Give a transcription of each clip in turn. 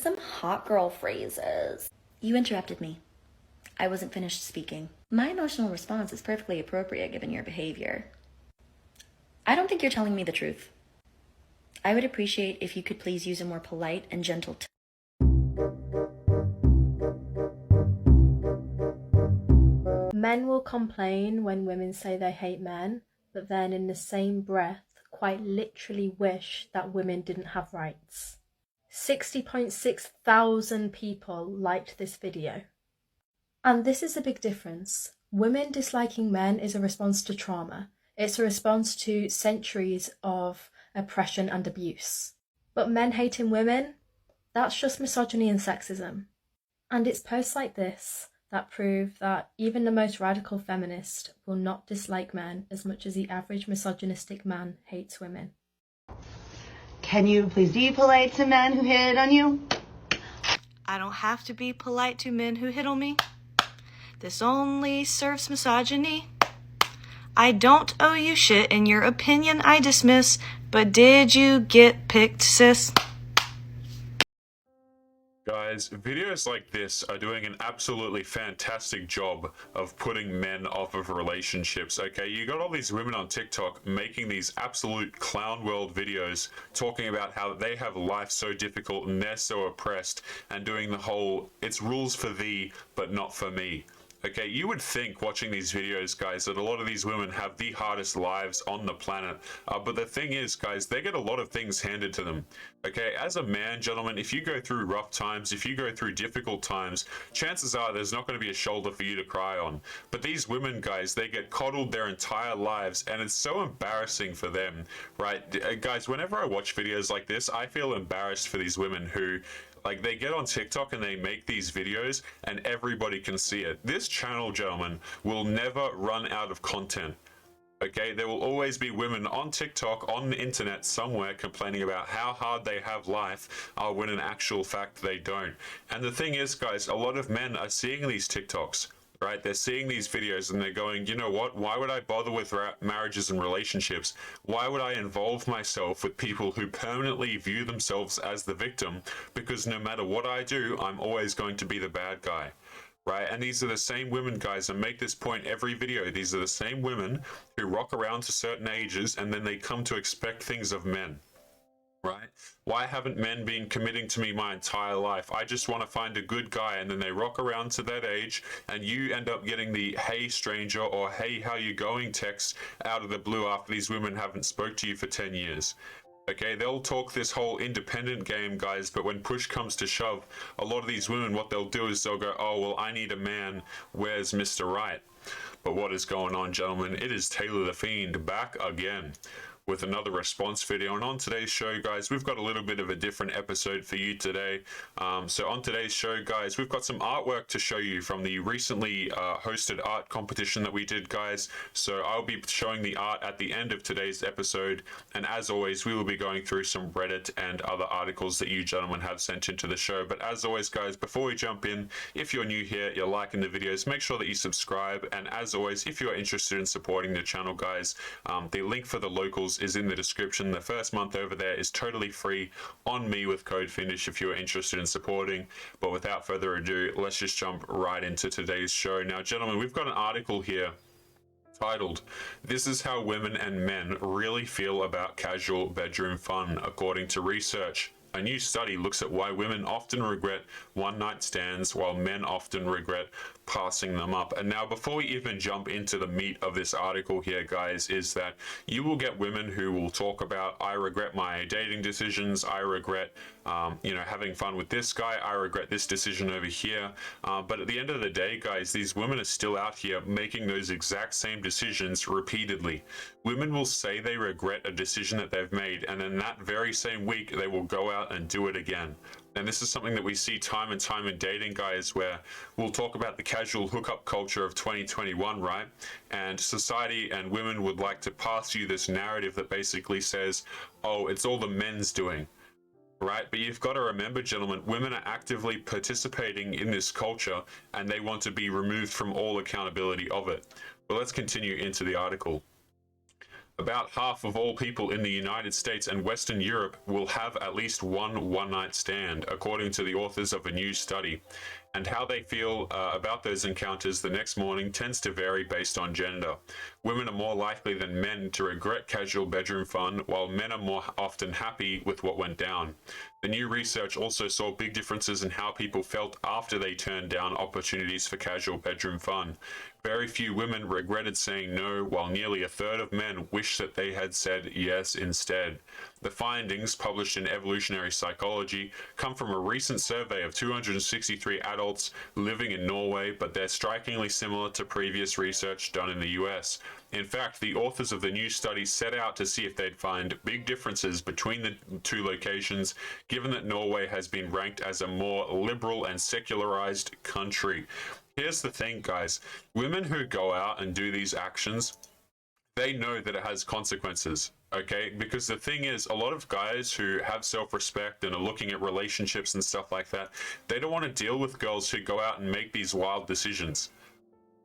some hot girl phrases. You interrupted me. I wasn't finished speaking. My emotional response is perfectly appropriate given your behavior. I don't think you're telling me the truth. I would appreciate if you could please use a more polite and gentle tone. Men will complain when women say they hate men, but then in the same breath quite literally wish that women didn't have rights. 60.6 thousand people liked this video. And this is a big difference. Women disliking men is a response to trauma. It's a response to centuries of oppression and abuse. But men hating women, that's just misogyny and sexism. And it's posts like this that prove that even the most radical feminist will not dislike men as much as the average misogynistic man hates women. Can you please be polite to men who hit on you? I don't have to be polite to men who hit on me. This only serves misogyny. I don't owe you shit, and your opinion I dismiss, but did you get picked, sis? Guys, videos like this are doing an absolutely fantastic job of putting men off of relationships, okay? You got all these women on TikTok making these absolute clown world videos talking about how they have life so difficult and they're so oppressed, and doing the whole, it's rules for thee, but not for me. Okay, you would think watching these videos, guys, that a lot of these women have the hardest lives on the planet. But the thing is, guys, they get a lot of things handed to them. Okay, as a man, gentlemen, if you go through rough times, if you go through difficult times, chances are there's not going to be a shoulder for you to cry on. But these women, guys, they get coddled their entire lives, and it's so embarrassing for them, right? Guys, whenever I watch videos like this, I feel embarrassed for these women who, like, they get on TikTok and they make these videos and everybody can see it. This channel, gentlemen, will never run out of content. Okay, there will always be women on TikTok, on the internet somewhere, complaining about how hard they have life, when in actual fact they don't. And the thing is, guys, a lot of men are seeing these TikToks, right? They're seeing these videos and they're going, you know what? Why would I bother with marriages and relationships? Why would I involve myself with people who permanently view themselves as the victim? Because no matter what I do, I'm always going to be the bad guy. Right? And these are the same women, guys, and make this point every video. These are the same women who rock around to certain ages and then they come to expect things of men. Right? Why haven't men been committing to me my entire life? I just want to find a good guy, and then they rock around to that age and you end up getting the hey stranger or hey how you going text out of the blue after these women haven't spoke to you for 10 years. Okay, they'll talk this whole independent game, guys, but when push comes to shove, a lot of these women, what they'll do is they'll go, oh, well, I need a man, where's Mr. Right? But what is going on, gentlemen? It is Taylor the Fiend back again with another response video. And on today's show, guys, we've got a little bit of a different episode for you today. So on today's show, guys, we've got some artwork to show you from the recently hosted art competition that we did, guys. So I'll be showing the art at the end of today's episode. And as always, we will be going through some Reddit and other articles that you gentlemen have sent into the show. But as always, guys, before we jump in, if you're new here, you're liking the videos, make sure that you subscribe. And as always, if you're interested in supporting the channel, guys, the link for the locals is in the description. The first month over there is totally free on me with code FINISH if you're interested in supporting. But without further ado, let's just jump right into today's show. Now, gentlemen, we've got an article here titled, "This is how women and men really feel about casual bedroom fun, according to research. A new study looks at why women often regret one-night stands while men often regret passing them up." And now, before we even jump into the meat of this article here, guys, is that you will get women who will talk about, I regret my dating decisions, I regret having fun with this guy, I regret this decision over here. But at the end of the day, guys, these women are still out here making those exact same decisions repeatedly. Women will say they regret a decision that they've made, and then that very same week they will go out and do it again. And this is something that we see time and time in dating, guys, where we'll talk about the casual hookup culture of 2021, right? And society and women would like to pass you this narrative that basically says, oh, it's all the men's doing. Right? But you've got to remember, gentlemen, women are actively participating in this culture and they want to be removed from all accountability of it. But let's continue into the article. About half of all people in the United States and Western Europe will have at least one one-night stand, according to the authors of a new study. And how they feel about those encounters the next morning tends to vary based on gender. Women are more likely than men to regret casual bedroom fun, while men are more often happy with what went down. The new research also saw big differences in how people felt after they turned down opportunities for casual bedroom fun. Very few women regretted saying no, while nearly a third of men wished that they had said yes instead. The findings, published in Evolutionary Psychology, come from a recent survey of 263 adults living in Norway, but they're strikingly similar to previous research done in the US. In fact, the authors of the new study set out to see if they'd find big differences between the two locations, given that Norway has been ranked as a more liberal and secularized country. Here's the thing, guys. Women who go out and do these actions, they know that it has consequences, okay? Because the thing is, a lot of guys who have self-respect and are looking at relationships and stuff like that, they don't want to deal with girls who go out and make these wild decisions,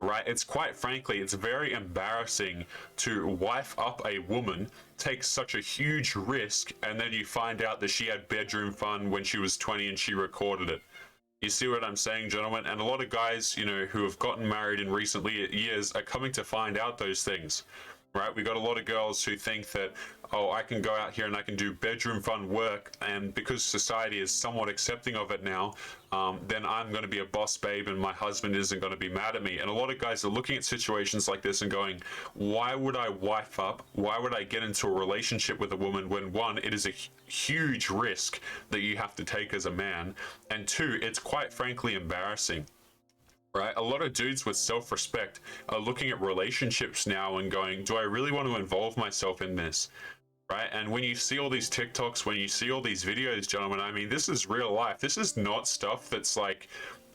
right? It's quite frankly, it's very embarrassing to wife up a woman, take such a huge risk, and then you find out that she had bedroom fun when she was 20 and she recorded it. You see what I'm saying, gentlemen? And a lot of guys, you know, who have gotten married in recent years are coming to find out those things, right? We got a lot of girls who think that, oh, I can go out here and I can do bedroom fun work, and because society is somewhat accepting of it now, then I'm going to be a boss babe and my husband isn't going to be mad at me. And a lot of guys are looking at situations like this and going, why would I wife up? Why would I get into a relationship with a woman when, one, it is a huge risk that you have to take as a man, and two, it's quite frankly embarrassing. Right? A lot of dudes with self-respect are looking at relationships now and going, do I really want to involve myself in this? Right? And when you see all these TikToks, when you see all these videos, gentlemen, I mean, this is real life. This is not stuff that's like,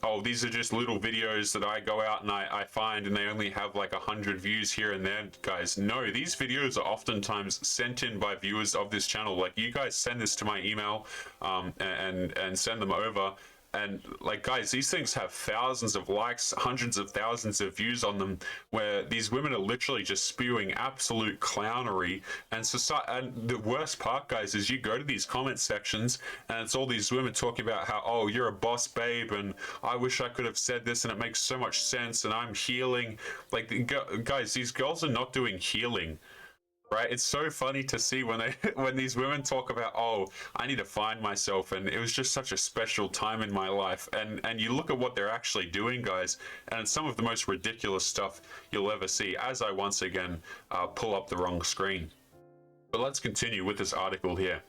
oh, these are just little videos that I go out and I find and they only have like 100 views here and there, guys. No, these videos are oftentimes sent in by viewers of this channel. Like, you guys send this to my email and send them over. And like, guys, these things have thousands of likes, hundreds of thousands of views on them, where these women are literally just spewing absolute clownery. And the worst part, guys, is you go to these comment sections and it's all these women talking about how, oh, you're a boss babe and I wish I could have said this and it makes so much sense and I'm healing. Like, guys, these girls are not doing healing. Right, it's so funny to see when these women talk about, oh, I need to find myself, and it was just such a special time in my life, and you look at what they're actually doing, guys, and it's some of the most ridiculous stuff you'll ever see, as I once again pull up the wrong screen. But let's continue with this article here.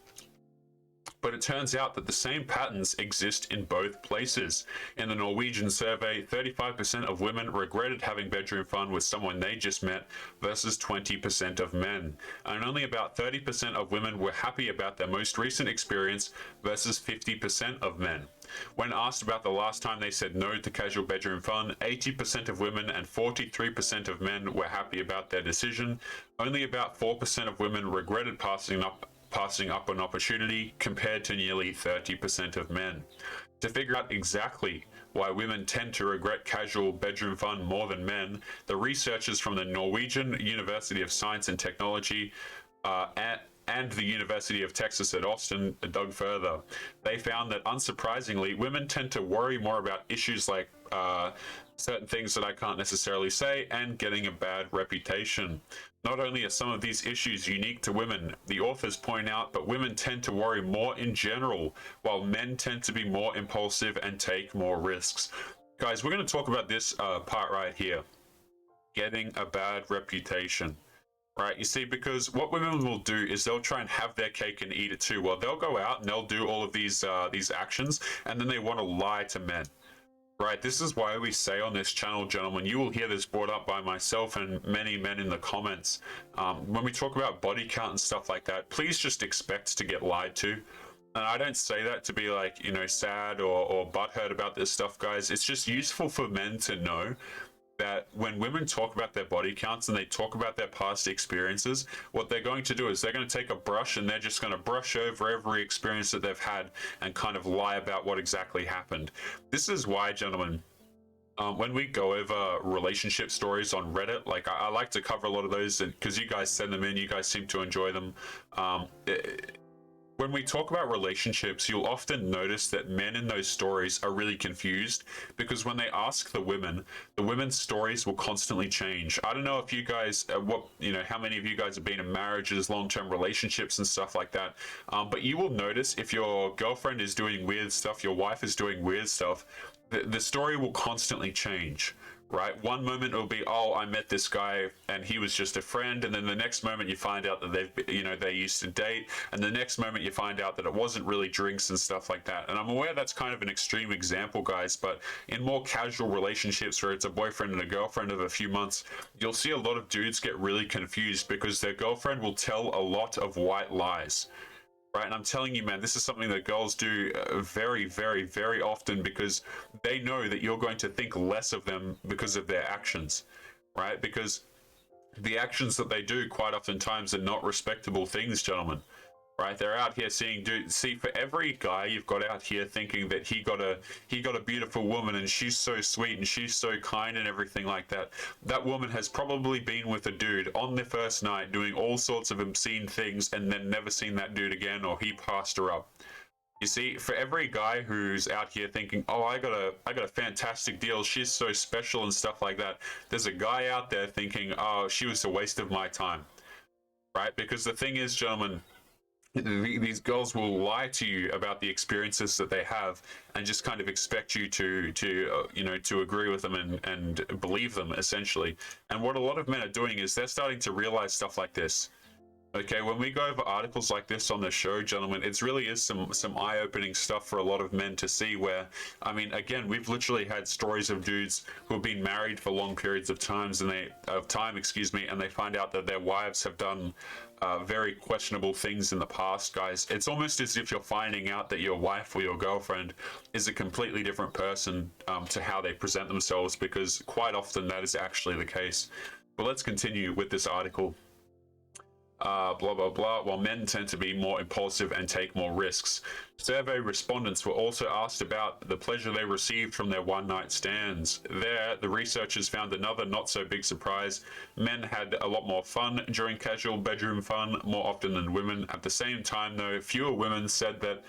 But it turns out that the same patterns exist in both places. In the Norwegian survey, 35% of women regretted having bedroom fun with someone they just met versus 20% of men. And only about 30% of women were happy about their most recent experience versus 50% of men. When asked about the last time they said no to casual bedroom fun, 80% of women and 43% of men were happy about their decision. Only about 4% of women regretted passing up an opportunity, compared to nearly 30% of men. To figure out exactly why women tend to regret casual bedroom fun more than men, the researchers from the Norwegian University of Science and Technology and the University of Texas at Austin dug further. They found that, unsurprisingly, women tend to worry more about issues like certain things that I can't necessarily say and getting a bad reputation. Not only are some of these issues unique to women, the authors point out, but women tend to worry more in general, while men tend to be more impulsive and take more risks. Guys, we're going to talk about this part right here. Getting a bad reputation. Right, you see, because what women will do is they'll try and have their cake and eat it too. Well, they'll go out and they'll do all of these actions, and then they want to lie to men. Right, this is why we say on this channel, gentlemen, you will hear this brought up by myself and many men in the comments. When we talk about body count and stuff like that, please just expect to get lied to. And I don't say that to be like, you know, sad or butthurt about this stuff, guys. It's just useful for men to know that when women talk about their body counts and they talk about their past experiences, what they're going to do is they're going to take a brush and they're just going to brush over every experience that they've had and kind of lie about what exactly happened. This is why, gentlemen, when we go over relationship stories on Reddit, like I like to cover a lot of those, and because you guys send them in, you guys seem to enjoy them. When we talk about relationships, you'll often notice that men in those stories are really confused because when they ask the women's stories will constantly change. I don't know if you guys, how many of you guys have been in marriages, long-term relationships, and stuff like that. But you will notice if your girlfriend is doing weird stuff, your wife is doing weird stuff, the story will constantly change. Right? One moment it'll be, oh, I met this guy and he was just a friend, and then the next moment you find out that they used to date, and the next moment you find out that it wasn't really drinks and stuff like that. And I'm aware that's kind of an extreme example, guys, but in more casual relationships where it's a boyfriend and a girlfriend of a few months, you'll see a lot of dudes get really confused because their girlfriend will tell a lot of white lies. Right, and I'm telling you, man, this is something that girls do very, very, very often because they know that you're going to think less of them because of their actions, right? Because the actions that they do quite oftentimes are not respectable things, gentlemen. Right, they're out here see, for every guy you've got out here thinking that he got a beautiful woman and she's so sweet and she's so kind and everything like that, that woman has probably been with a dude on their first night doing all sorts of obscene things and then never seen that dude again, or he passed her up. You see, for every guy who's out here thinking, oh, I got a fantastic deal, she's so special and stuff like that, there's a guy out there thinking, oh, she was a waste of my time. Right, because the thing is, gentlemen, these girls will lie to you about the experiences that they have and just kind of expect you to agree with them and believe them, essentially. And what a lot of men are doing is they're starting to realize stuff like this. Okay, when we go over articles like this on the show, gentlemen, it really is some eye-opening stuff for a lot of men to see where, I mean, again, we've literally had stories of dudes who have been married for long periods of time, and they find out that their wives have done very questionable things in the past, guys. It's almost as if you're finding out that your wife or your girlfriend is a completely different person to how they present themselves, because quite often that is actually the case. But let's continue with this article. Blah, blah, blah, while men tend to be more impulsive and take more risks. Survey respondents were also asked about the pleasure they received from their one-night stands. There, the researchers found another not-so-big surprise. Men had a lot more fun during casual bedroom fun, more often than women. At the same time, though, fewer women said that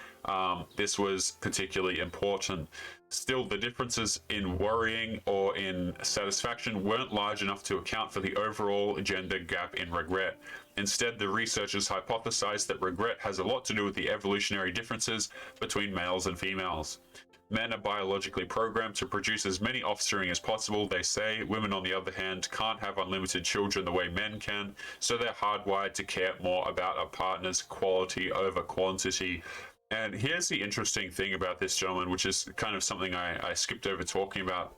this was particularly important. Still, the differences in worrying or in satisfaction weren't large enough to account for the overall gender gap in regret. Instead, the researchers hypothesized that regret has a lot to do with the evolutionary differences between males and females. Men are biologically programmed to produce as many offspring as possible, they say. Women, on the other hand, can't have unlimited children the way men can, so they're hardwired to care more about a partner's quality over quantity. And here's the interesting thing about this, gentleman, which is kind of something I skipped over talking about.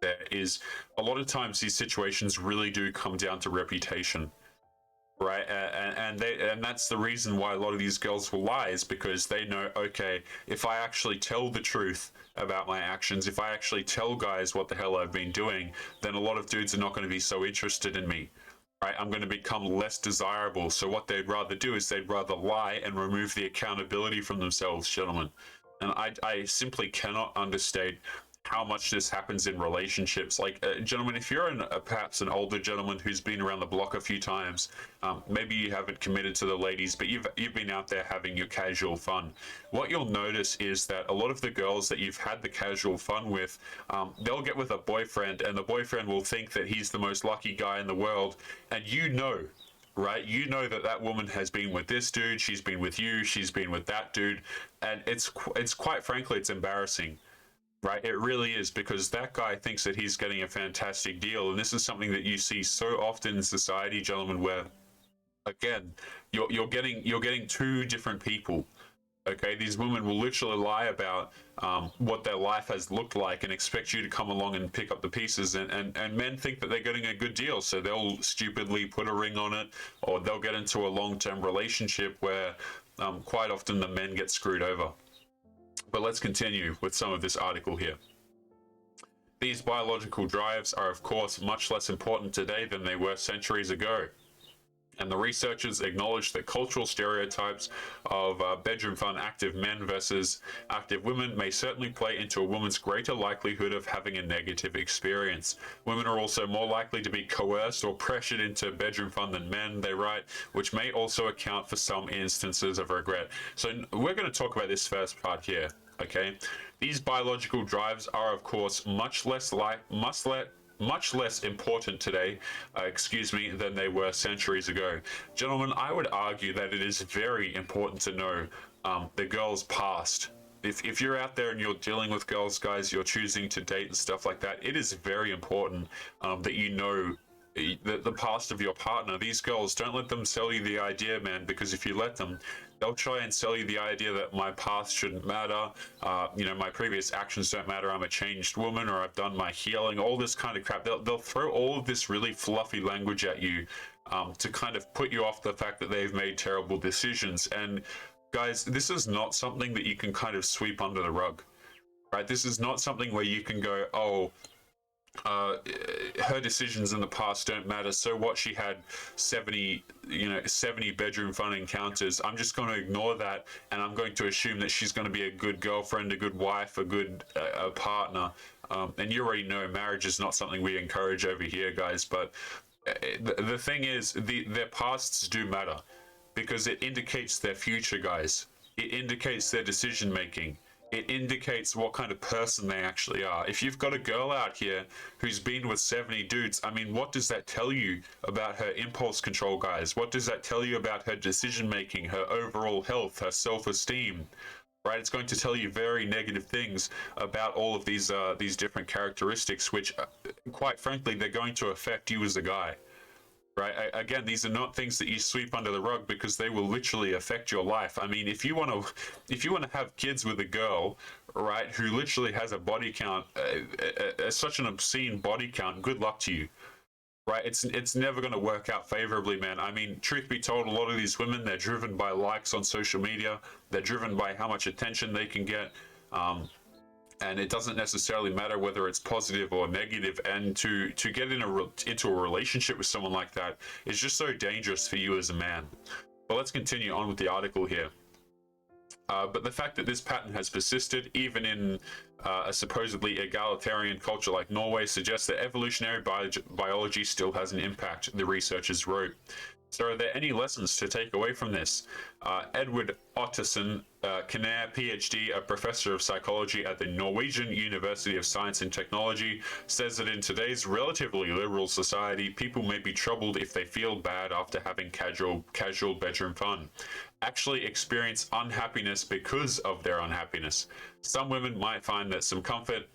There is a lot of times these situations really do come down to reputation. Right, and that's the reason why a lot of these girls will lie, is because they know, okay, if I actually tell the truth about my actions, if I actually tell guys what the hell I've been doing, then a lot of dudes are not going to be so interested in me. Right, I'm going to become less desirable. So what they'd rather do is they'd rather lie and remove the accountability from themselves, gentlemen. And I simply cannot understate how much this happens in relationships. Like, gentlemen, if you're perhaps an older gentleman who's been around the block a few times, maybe you haven't committed to the ladies, but you've been out there having your casual fun. What you'll notice is that a lot of the girls that you've had the casual fun with, they'll get with a boyfriend, and the boyfriend will think that he's the most lucky guy in the world, and you know, right? You know that that woman has been with this dude, she's been with you, she's been with that dude, and it's quite frankly, it's embarrassing. Right, it really is, because that guy thinks that he's getting a fantastic deal, and this is something that you see so often in society, gentlemen, where, again, you're getting two different people. Okay, these women will literally lie about what their life has looked like and expect you to come along and pick up the pieces, and men think that they're getting a good deal, so they'll stupidly put a ring on it, or they'll get into a long-term relationship where quite often the men get screwed over. But let's continue with some of this article here. These biological drives are, of course, much less important today than they were centuries ago. And the researchers acknowledged that cultural stereotypes of bedroom fun active men versus active women may certainly play into a woman's greater likelihood of having a negative experience. Women are also more likely to be coerced or pressured into bedroom fun than men, they write, which may also account for some instances of regret. So we're going to talk about this first part here, okay? These biological drives are, of course, much less important today, than they were centuries ago. Gentlemen, I would argue that it is very important to know the girl's past. If you're out there and you're dealing with girls, guys, you're choosing to date and stuff like that, it is very important that you know the past of your partner. These girls, don't let them sell you the idea, man, because if you let them, they'll try and sell you the idea that my past shouldn't matter, my previous actions don't matter, I'm a changed woman, or I've done my healing, all this kind of crap. They'll throw all of this really fluffy language at you to kind of put you off the fact that they've made terrible decisions. And guys, this is not something that you can kind of sweep under the rug, right? This is not something where you can go, oh, her decisions in the past don't matter, so what, she had 70 bedroom fun encounters, I'm just going to ignore that, and I'm going to assume that she's going to be a good girlfriend, a good wife, a good partner. And you already know marriage is not something we encourage over here, guys, but the thing is, their pasts do matter because it indicates their future, guys. It indicates their decision making. It indicates what kind of person they actually are. If you've got a girl out here who's been with 70 dudes, I mean, what does that tell you about her impulse control, guys? What does that tell you about her decision making, her overall health, her self-esteem? Right? It's going to tell you very negative things about all of these different characteristics, which, quite frankly, they're going to affect you as a guy. Right? Again, these are not things that you sweep under the rug because they will literally affect your life. I mean, if you want to have kids with a girl, right, who literally has a body count, such an obscene body count, good luck to you. Right? It's never going to work out favorably, man. I mean, truth be told, a lot of these women, they're driven by likes on social media. They're driven by how much attention they can get. And it doesn't necessarily matter whether it's positive or negative. And to get into a relationship with someone like that is just so dangerous for you as a man. But let's continue on with the article here. But the fact that this pattern has persisted, even in a supposedly egalitarian culture like Norway, suggests that evolutionary biology still has an impact, the researchers wrote. So are there any lessons to take away from this? Edward Ottesen Knair, PhD, a professor of psychology at the Norwegian University of Science and Technology, says that in today's relatively liberal society, people may be troubled if they feel bad after having casual bedroom fun, actually experience unhappiness because of their unhappiness. Some women might find some comfort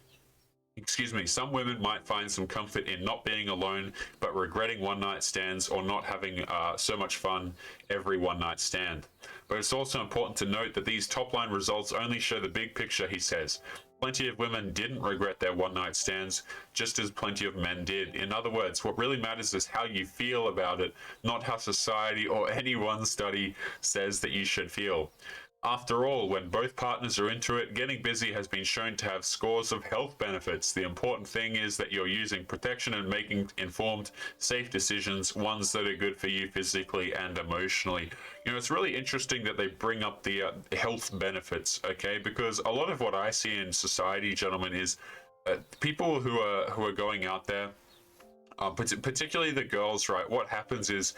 in not being alone, but regretting one-night stands or not having so much fun every one-night stand. But it's also important to note that these top-line results only show the big picture, he says. Plenty of women didn't regret their one-night stands, just as plenty of men did. In other words, what really matters is how you feel about it, not how society or any one study says that you should feel. After all, when both partners are into it, getting busy has been shown to have scores of health benefits. The important thing is that you're using protection and making informed, safe decisions, ones that are good for you physically and emotionally. You know, it's really interesting that they bring up the health benefits, okay? Because a lot of what I see in society, gentlemen, is people who are going out there, particularly the girls, right? What happens is,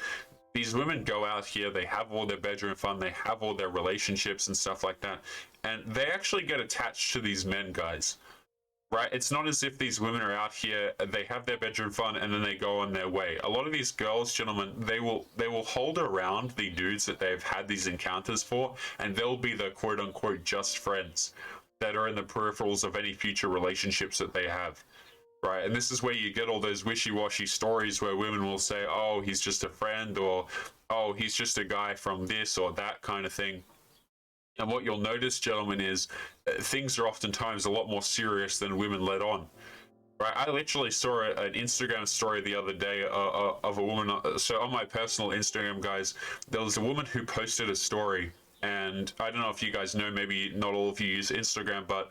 these women go out here, they have all their bedroom fun, they have all their relationships and stuff like that, and they actually get attached to these men, guys. Right? It's not as if these women are out here, they have their bedroom fun, and then they go on their way. A lot of these girls, gentlemen, they will hold around the dudes that they've had these encounters for, and they'll be the quote-unquote just friends that are in the peripherals of any future relationships that they have. Right, and this is where you get all those wishy-washy stories where women will say, oh, he's just a friend, or oh, he's just a guy from this or that kind of thing. And what you'll notice, gentlemen, is things are oftentimes a lot more serious than women let on. Right, I literally saw an Instagram story the other day of a woman. So on my personal Instagram, guys, there was a woman who posted a story, and I don't know if you guys know, maybe not all of you use Instagram, but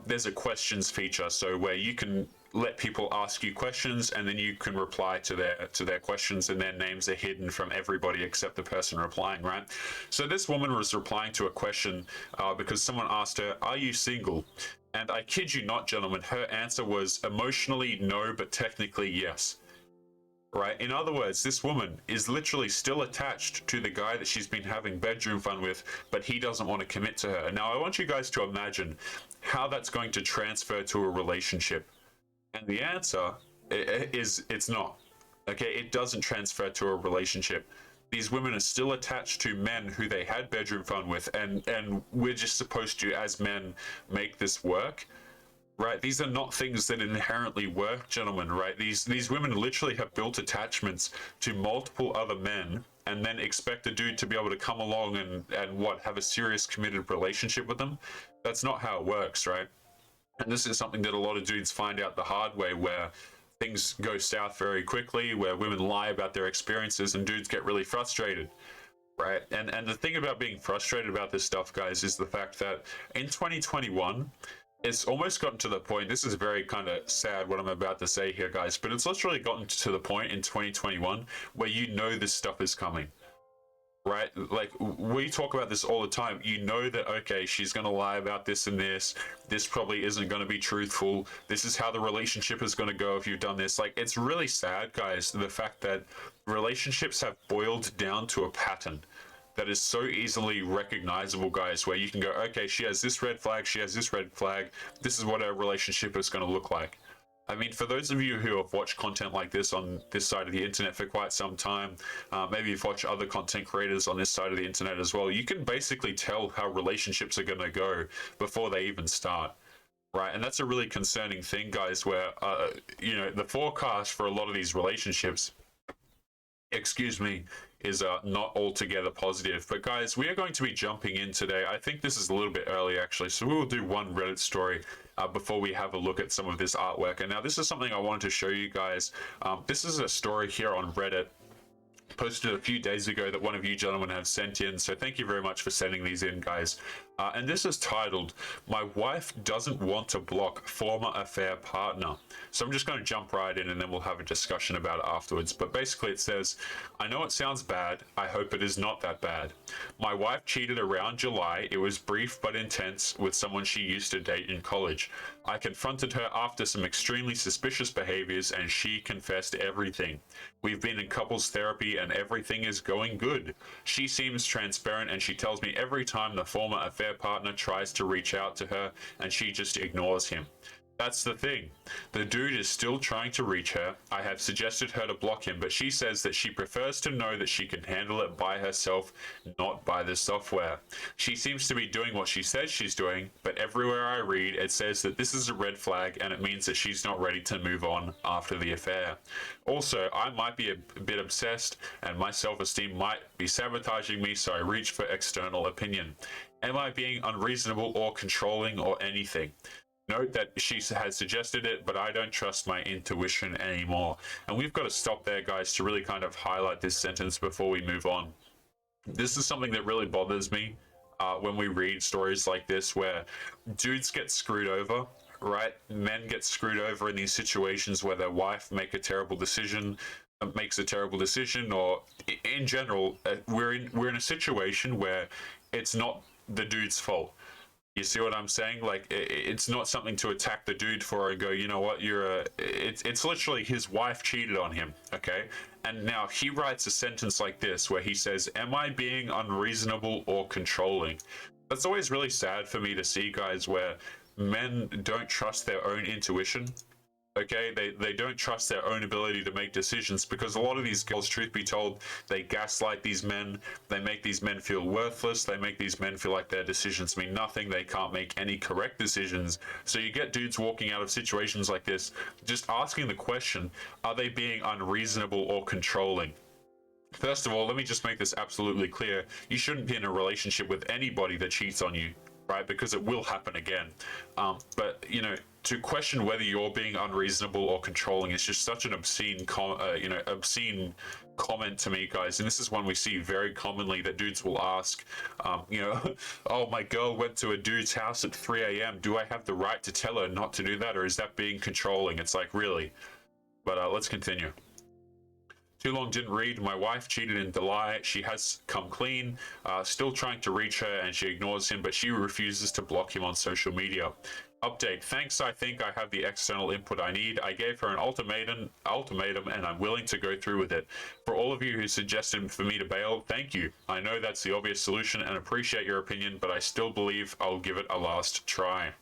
there's a questions feature, so where you can let people ask you questions, and then you can reply to their questions, and their names are hidden from everybody except the person replying, right? So this woman was replying to a question because someone asked her, "Are you single?" And I kid you not, gentlemen, her answer was emotionally no, but technically yes. Right? In other words, this woman is literally still attached to the guy that she's been having bedroom fun with, but he doesn't want to commit to her. Now, I want you guys to imagine how that's going to transfer to a relationship. And the answer is it's not. Okay? It doesn't transfer to a relationship. These women are still attached to men who they had bedroom fun with, and we're just supposed to, as men, make this work. Right, these are not things that inherently work, gentlemen, right? These women literally have built attachments to multiple other men and then expect a dude to be able to come along and what, have a serious committed relationship with them. That's not how it works, right? And this is something that a lot of dudes find out the hard way, where things go south very quickly, where women lie about their experiences and dudes get really frustrated. Right, and the thing about being frustrated about this stuff, guys, is the fact that in 2021, it's almost gotten to the point, this is very kind of sad what I'm about to say here, guys, but it's literally gotten to the point in 2021 where you know this stuff is coming, right? Like, we talk about this all the time. You know that, okay, she's going to lie about this and this probably isn't going to be truthful, this is how the relationship is going to go if you've done this. Like, it's really sad, guys, the fact that relationships have boiled down to a pattern that is so easily recognizable, guys, where you can go, okay, she has this red flag, she has this red flag, this is what our relationship is going to look like. I mean, for those of you who have watched content like this on this side of the internet for quite some time, maybe you've watched other content creators on this side of the internet as well, you can basically tell how relationships are going to go before they even start. Right, and that's a really concerning thing, guys, where, you know, the forecast for a lot of these relationships, excuse me, is not altogether positive. But guys, we are going to be jumping in today. I think this is a little bit early, actually, so we will do one Reddit story before we have a look at some of this artwork. And now this is something I wanted to show you guys. This is a story here on Reddit, posted a few days ago, that one of you gentlemen have sent in, so thank you very much for sending these in, guys. And this is titled, "My wife doesn't want to block former affair partner." So I'm just going to jump right in and then we'll have a discussion about it afterwards. But basically it says, "I know it sounds bad. I hope it is not that bad. My wife cheated around July. It was brief but intense with someone she used to date in college. I confronted her after some extremely suspicious behaviors and she confessed everything. We've been in couples therapy and everything is going good. She seems transparent and she tells me every time the former affair partner tries to reach out to her and she just ignores him. That's the thing. The dude is still trying to reach her. I have suggested her to block him, but she says that she prefers to know that she can handle it by herself, not by the software. She seems to be doing what she says she's doing, but everywhere I read, it says that this is a red flag and it means that she's not ready to move on after the affair. Also, I might be a bit obsessed and my self-esteem might be sabotaging me, so I reach for external opinion. Am I being unreasonable or controlling or anything? Note that she has suggested it, but I don't trust my intuition anymore." And we've got to stop there, guys, to really kind of highlight this sentence before we move on. This is something that really bothers me when we read stories like this, where dudes get screwed over, right? Men get screwed over in these situations where their wife makes a terrible decision, or in general, we're in a situation where it's not the dude's fault. You see what I'm saying? Like, it's not something to attack the dude for and go, you know what, it's literally his wife cheated on him, okay? And now he writes a sentence like this where he says, "Am I being unreasonable or controlling?" That's always really sad for me to see, guys, where men don't trust their own intuition. Okay, they don't trust their own ability to make decisions, because a lot of these girls, truth be told, they gaslight these men, they make these men feel worthless, they make these men feel like their decisions mean nothing, they can't make any correct decisions. So you get dudes walking out of situations like this, just asking the question, are they being unreasonable or controlling? First of all, let me just make this absolutely clear. You shouldn't be in a relationship with anybody that cheats on you, right? Because it will happen again. But, you know, to question whether you're being unreasonable or controlling is just such an obscene comment to me, guys, and this is one we see very commonly, that dudes will ask, you know, oh, my girl went to a dude's house at 3 a.m. Do I have the right to tell her not to do that, or is that being controlling? It's like, really? But let's continue. Too long didn't read. My wife cheated in July. She has come clean. Still trying to reach her, and she ignores him, but she refuses to block him on social media. Update. Thanks. I think I have the external input I need. I gave her an ultimatum, and I'm willing to go through with it. For all of you who suggested for me to bail, thank you. I know that's the obvious solution and appreciate your opinion, but I still believe I'll give it a last try.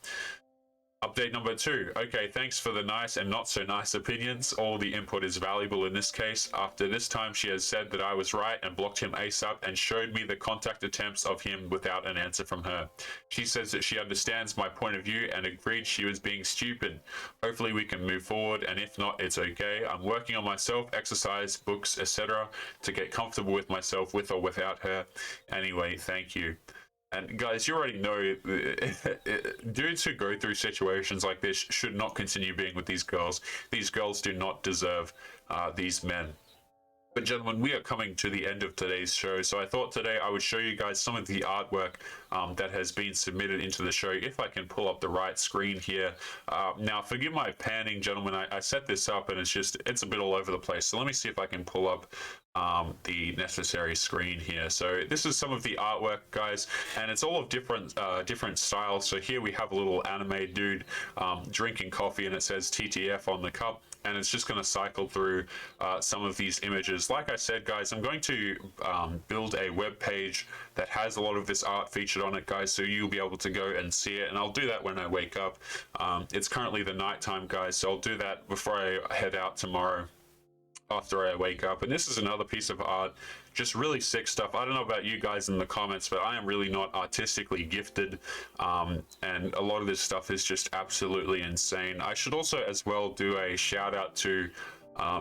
Update number 2. Okay, thanks for the nice and not so nice opinions. All the input is valuable in this case. After this time, she has said that I was right and blocked him ASAP and showed me the contact attempts of him without an answer from her. She says that she understands my point of view and agreed she was being stupid. Hopefully we can move forward, and if not, it's okay. I'm working on myself, exercise, books, etc. to get comfortable with myself with or without her. Anyway, thank you. And guys, you already know, dudes who go through situations like this should not continue being with these girls. These girls do not deserve these men. But gentlemen, we are coming to the end of today's show, so I thought today I would show you guys some of the artwork that has been submitted into the show, if I can pull up the right screen here. Now, forgive my panning, gentlemen. I set this up and it's a bit all over the place, so let me see if I can pull up the necessary screen here. So this is some of the artwork, guys, and it's all of different styles. So here we have a little anime dude drinking coffee, and it says TTF on the cup, and it's just going to cycle through some of these images. Like I said, guys, I'm going to build a web page that has a lot of this art featured on it, guys, so you'll be able to go and see it, and I'll do that when I wake up. It's currently the nighttime, guys, so I'll do that before I head out tomorrow after I wake up. And this is another piece of art, just really sick stuff. I don't know about you guys in the comments, but I am really not artistically gifted, and a lot of this stuff is just absolutely insane. I should also as well do a shout out to,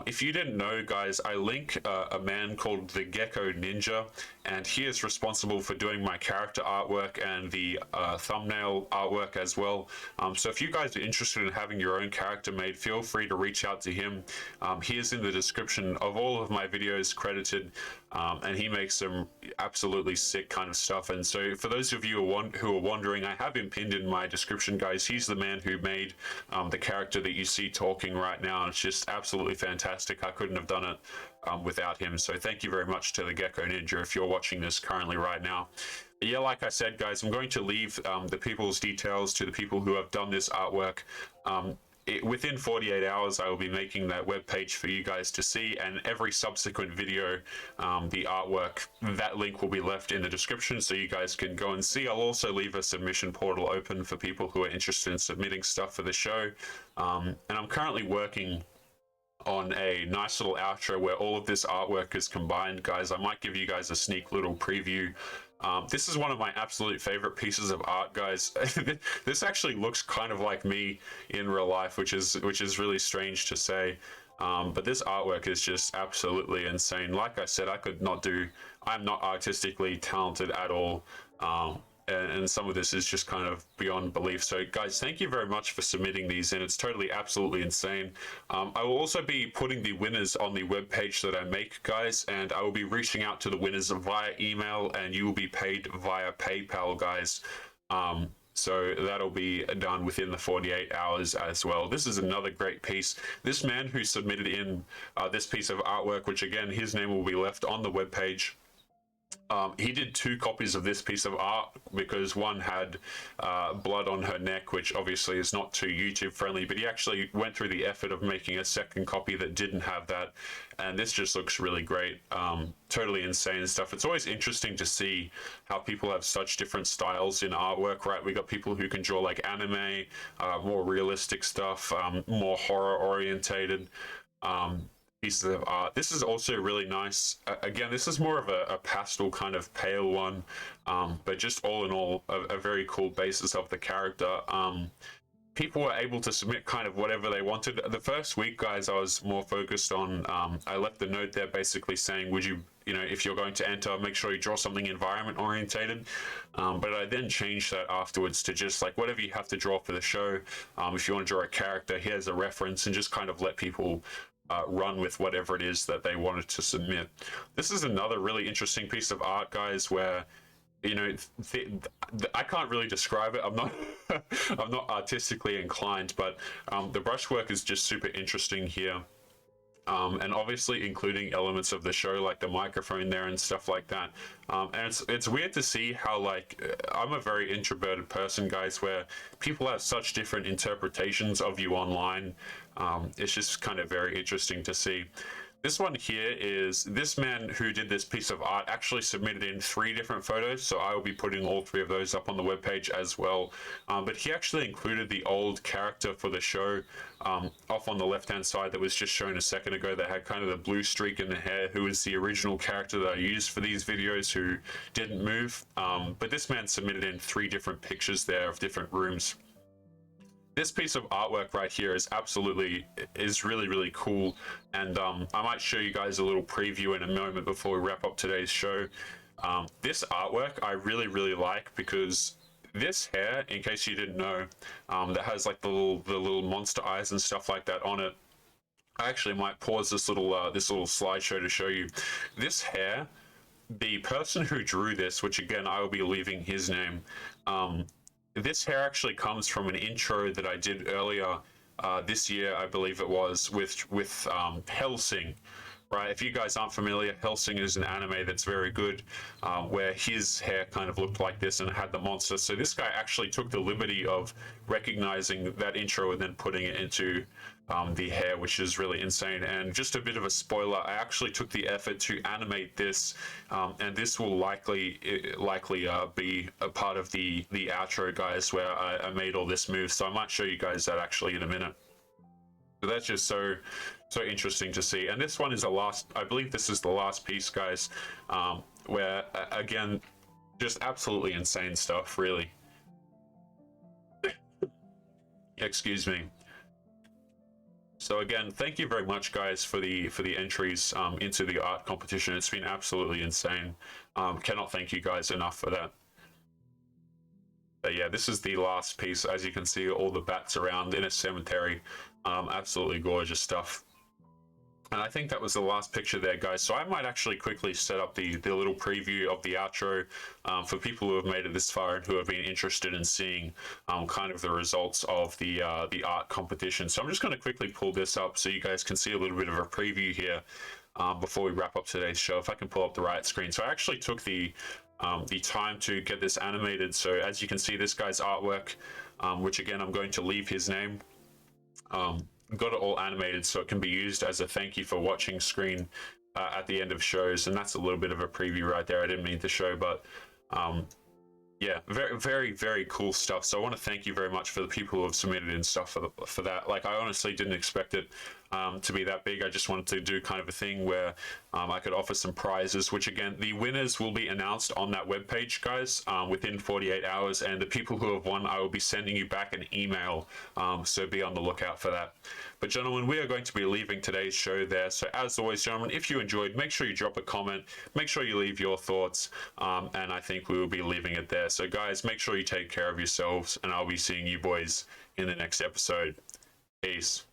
if you didn't know, guys, I link a man called the Gecko Ninja, and he is responsible for doing my character artwork and the thumbnail artwork as well. So if you guys are interested in having your own character made, feel free to reach out to him. He is in the description of all of my videos credited, and he makes some absolutely sick kind of stuff. And so for those of you who are wondering, I have him pinned in my description, guys. He's the man who made the character that you see talking right now. It's just absolutely fantastic. I couldn't have done it without him. So thank you very much to the Gecko Ninja if you're watching this currently right now. But yeah, like I said, guys, I'm going to leave the people's details to the people who have done this artwork. Within 48 hours, I will be making that web page for you guys to see, and every subsequent video, the artwork, that link will be left in the description so you guys can go and see. I'll also leave a submission portal open for people who are interested in submitting stuff for the show. And I'm currently working on a nice little outro where all of this artwork is combined, guys. I might give you guys a sneak little preview. This is one of my absolute favorite pieces of art, guys. This actually looks kind of like me in real life, which is really strange to say. But this artwork is just absolutely insane. Like I said, I'm not artistically talented at all. And some of this is just kind of beyond belief. So guys, thank you very much for submitting these in. It's totally absolutely insane. I will also be putting the winners on the webpage that I make, guys, and I will be reaching out to the winners via email, and you will be paid via PayPal, guys. So that'll be done within the 48 hours as well. This is another great piece. This man who submitted in this piece of artwork, which again, his name will be left on the webpage. He did 2 copies of this piece of art because one had blood on her neck, which obviously is not too YouTube friendly, but he actually went through the effort of making a second copy that didn't have that, and this just looks really great. Totally insane stuff. It's always interesting to see how people have such different styles in artwork, right? We got people who can draw like anime, more realistic stuff, more horror orientated pieces of art. This is also really nice. Again, this is more of a pastel kind of pale one, but just all in all, a very cool basis of the character. People were able to submit kind of whatever they wanted. The first week, guys, I was more focused on, I left the note there basically saying, would you know, if you're going to enter, make sure you draw something environment orientated. But I then changed that afterwards to just like whatever you have to draw for the show. If you want to draw a character, here's a reference, and just kind of let people run with whatever it is that they wanted to submit. This is another really interesting piece of art, guys, where I can't really describe it. I'm not I'm not artistically inclined, but the brushwork is just super interesting here. And obviously including elements of the show like the microphone there and stuff like that. And it's weird to see how, like, I'm a very introverted person, guys, where people have such different interpretations of you online. It's just kind of very interesting to see. This one here is this man who did this piece of art actually submitted in 3 different photos, so I will be putting all 3 of those up on the webpage as well. But he actually included the old character for the show off on the left-hand side that was just shown a second ago that had kind of the blue streak in the hair, who was the original character that I used for these videos, who didn't move. But this man submitted in 3 different pictures there of different rooms. This piece of artwork right here is really, really cool, and I might show you guys a little preview in a moment before we wrap up today's show. This artwork I really like, because this hair, in case you didn't know, that has like the little monster eyes and stuff like that on it. I actually might pause this little slideshow to show you. This hair, the person who drew this, which again I will be leaving his name, this hair actually comes from an intro that I did earlier this year, I believe it was, with Hellsing. Right, if you guys aren't familiar, Hellsing is an anime that's very good, where his hair kind of looked like this and it had the monster. So this guy actually took the liberty of recognizing that intro and then putting it into the hair, which is really insane. And just a bit of a spoiler, I actually took the effort to animate this, and this will likely be a part of the outro, guys, where I made all this move. So I might show you guys that actually in a minute. So that's just so interesting to see. And this one is the last, I believe this is the last piece, guys, where again, just absolutely insane stuff, really. Excuse me. So again, thank you very much, guys, for the entries into the art competition. It's been absolutely insane. Cannot thank you guys enough for that. But yeah, this is the last piece. As you can see, all the bats around in a cemetery. Absolutely gorgeous stuff. And I think that was the last picture there, guys. So I might actually quickly set up the little preview of the outro for people who have made it this far and who have been interested in seeing kind of the results of the art competition. So I'm just going to quickly pull this up so you guys can see a little bit of a preview here before we wrap up today's show. If I can pull up the right screen. So I actually took the time to get this animated. So as you can see, this guy's artwork, which again, I'm going to leave his name. Got it all animated so it can be used as a thank you for watching screen at the end of shows, and that's a little bit of a preview right there. I didn't mean to show, but yeah, very cool stuff. So I want to thank you very much for the people who have submitted in stuff for that. Like, I honestly didn't expect it to be that big. I just wanted to do kind of a thing where I could offer some prizes, which again, the winners will be announced on that webpage, guys, within 48 hours. And the people who have won, I will be sending you back an email. So be on the lookout for that. But gentlemen, we are going to be leaving today's show there. So as always, gentlemen, if you enjoyed, make sure you drop a comment, make sure you leave your thoughts, and I think we will be leaving it there. So guys, make sure you take care of yourselves, and I'll be seeing you boys in the next episode. Peace.